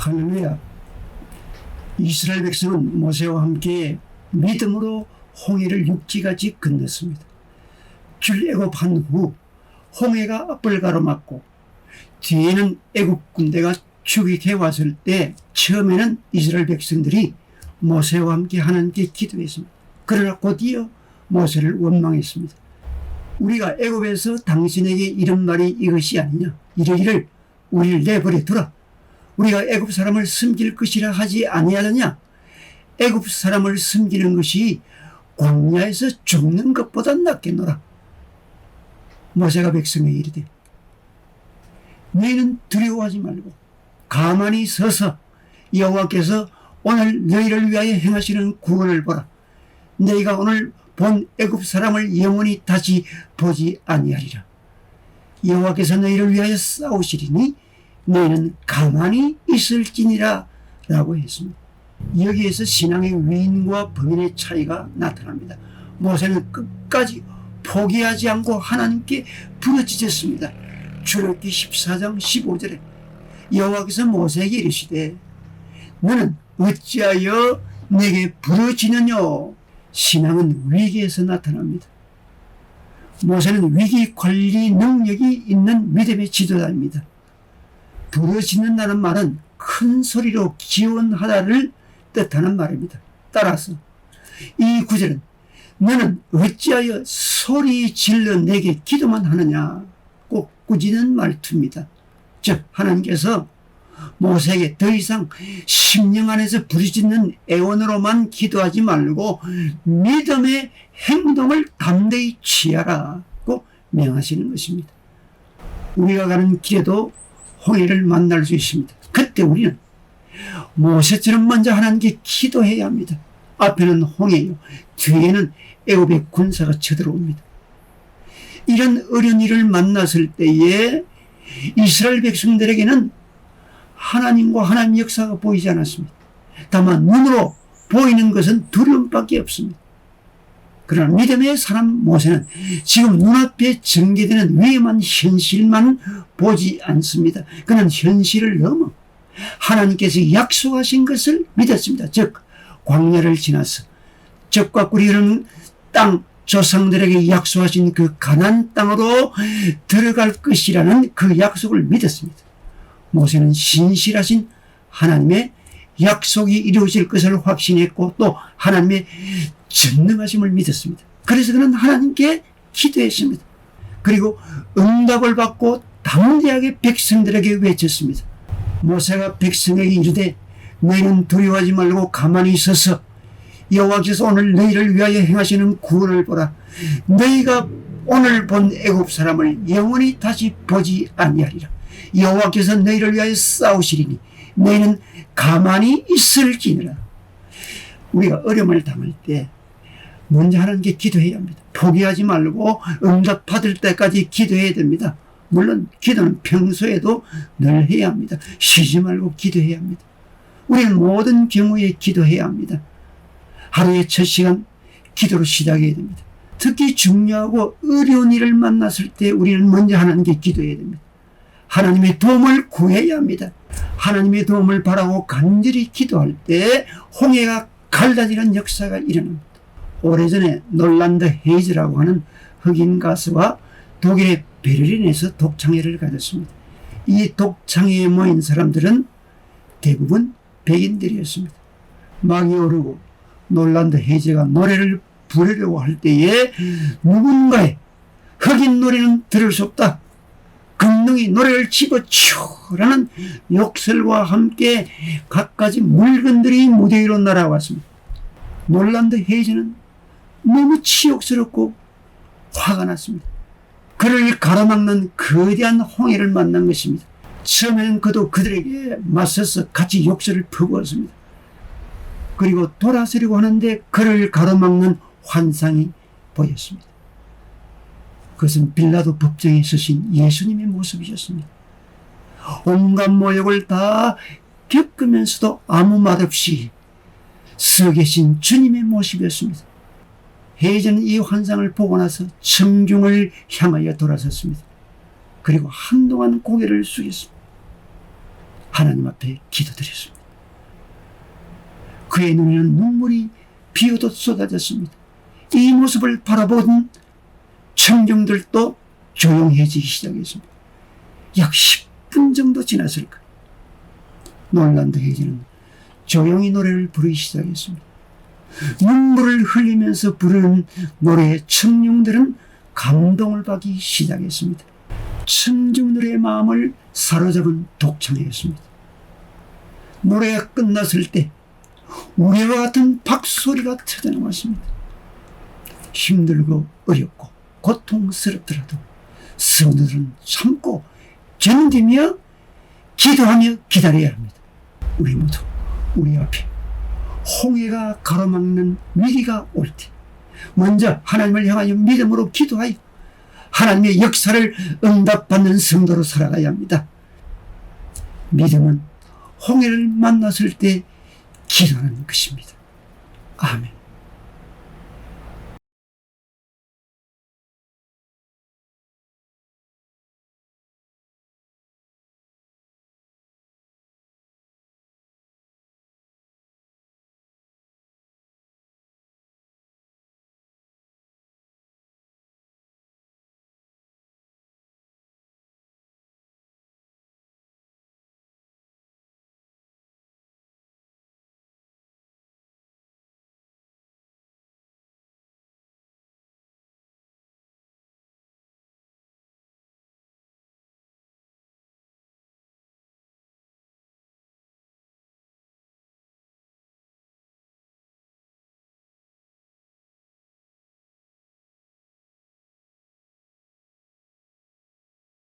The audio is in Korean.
할렐루야. 이스라엘 백성은 모세와 함께 믿음으로 홍해를 육지같이 건넜습니다. 출애굽한 후 홍해가 앞을 가로막고 뒤에는 애굽 군대가 추격해 왔을 때 처음에는 이스라엘 백성들이 모세와 함께 하나님께 기도했습니다. 그러나 곧이어 모세를 원망했습니다. 우리가 애굽에서 당신에게 이런 말이 이것이 아니냐. 이러기를 우리를 내버려 두라. 우리가 애굽 사람을 섬길 것이라 하지 아니하느냐. 애굽 사람을 섬기는 것이 광야에서 죽는 것보다 낫겠노라. 모세가 백성에게 이르되 너희는 두려워하지 말고 가만히 서서 여호와께서 오늘 너희를 위하여 행하시는 구원을 보라. 너희가 오늘 본 애굽 사람을 영원히 다시 보지 아니하리라. 여호와께서 너희를 위하여 싸우시리니 너희는 가만히 있을지니라 라고 했습니다. 여기에서 신앙의 위인과 범인의 차이가 나타납니다. 모세는 끝까지 포기하지 않고 하나님께 부르짖었습니다. 출애굽기 14장 15절에 여호와께서 모세에게 이르시되 너는 어찌하여 내게 부르짖느냐. 신앙은 위기에서 나타납니다. 모세는 위기 관리 능력이 있는 믿음의 지도자입니다. 부르짖는다는 말은 큰 소리로 기원하다를 뜻하는 말입니다. 따라서 이 구절은 너는 어찌하여 소리 질러 내게 기도만 하느냐 꼭 꾸짖는 말투입니다. 즉 하나님께서 모세에게 더 이상 심령 안에서 부르짖는 애원으로만 기도하지 말고 믿음의 행동을 담대히 취하라고 명하시는 것입니다. 우리가 가는 길에도 홍해를 만날 수 있습니다. 그때 우리는 모세처럼 먼저 하나님께 기도해야 합니다. 앞에는 홍해요, 뒤에는 애굽의 군사가 쳐들어옵니다. 이런 어려운 일을 만났을 때에 이스라엘 백성들에게는 하나님과 하나님 역사가 보이지 않았습니다. 다만 눈으로 보이는 것은 두려움밖에 없습니다. 그러나 믿음의 사람 모세는 지금 눈앞에 전개되는 위험한 현실만 보지 않습니다. 그는 현실을 넘어 하나님께서 약속하신 것을 믿었습니다. 즉 광야를 지나서 적과 꿀이 흐르는 땅, 조상들에게 약속하신 그 가나안 땅으로 들어갈 것이라는 그 약속을 믿었습니다. 모세는 신실하신 하나님의 약속이 이루어질 것을 확신했고 또 하나님의 전능하심을 믿었습니다. 그래서 그는 하나님께 기도했습니다. 그리고 응답을 받고 담대하게 백성들에게 외쳤습니다. 모세가 백성에게 이르되 너희는 두려워하지 말고 가만히 있어서 여호와께서 오늘 너희를 위하여 행하시는 구원을 보라. 너희가 오늘 본 애굽 사람을 영원히 다시 보지 아니하리라. 여호와께서 너희를 위하여 싸우시리니 너희는 가만히 있을지니라. 우리가 어려움을 당할 때 먼저 하나님께 기도해야 합니다. 포기하지 말고 응답 받을 때까지 기도해야 됩니다. 물론 기도는 평소에도 늘 해야 합니다. 쉬지 말고 기도해야 합니다. 우리는 모든 경우에 기도해야 합니다. 하루의 첫 시간 기도로 시작해야 됩니다. 특히 중요하고 어려운 일을 만났을 때 우리는 먼저 하나님께 기도해야 됩니다. 하나님의 도움을 구해야 합니다. 하나님의 도움을 바라고 간절히 기도할 때 홍해가 갈라지는 역사가 일어납니다. 오래전에 놀란드 헤이즈라고 하는 흑인 가수와 독일의 베를린에서 독창회를 가졌습니다. 이 독창회에 모인 사람들은 대부분 백인들이었습니다. 막이 오르고 놀란드 헤이즈가 노래를 부르려고 할 때에 누군가의 흑인 노래는 들을 수 없다. 금능이 노래를 집어치우라는 욕설과 함께 갖가지 물건들이 무대 위로 날아왔습니다. 놀란드 헤이즈는 너무 치욕스럽고 화가 났습니다. 그를 가로막는 거대한 홍해를 만난 것입니다. 처음에는 그도 그들에게 맞서서 같이 욕설을 퍼부었습니다. 그리고 돌아서려고 하는데 그를 가로막는 환상이 보였습니다. 그것은 빌라도 법정에 서신 예수님의 모습이셨습니다. 온갖 모욕을 다 겪으면서도 아무 말 없이 서 계신 주님의 모습이었습니다. 헤이즈는 이 환상을 보고 나서 청중을 향하여 돌아섰습니다. 그리고 한동안 고개를 숙였습니다. 하나님 앞에 기도드렸습니다. 그의 눈에는 눈물이 비오듯 쏟아졌습니다. 이 모습을 바라보던 청중들도 조용해지기 시작했습니다. 약 10분 정도 지났을까. 놀란드 혜진은 조용히 노래를 부르기 시작했습니다. 눈물을 흘리면서 부르는 노래에 청중들은 감동을 받기 시작했습니다. 청중들의 마음을 사로잡은 독창이었습니다. 노래가 끝났을 때 우리와 같은 박수소리가 터져나왔습니다. 힘들고 어렵고 고통스럽더라도 성도들은 참고 견디며 기도하며 기다려야 합니다. 우리 모두 우리 앞에 홍해가 가로막는 위기가 올 때 먼저 하나님을 향하여 믿음으로 기도하여 하나님의 역사를 응답받는 성도로 살아가야 합니다. 믿음은 홍해를 만났을 때 기도하는 것입니다. 아멘.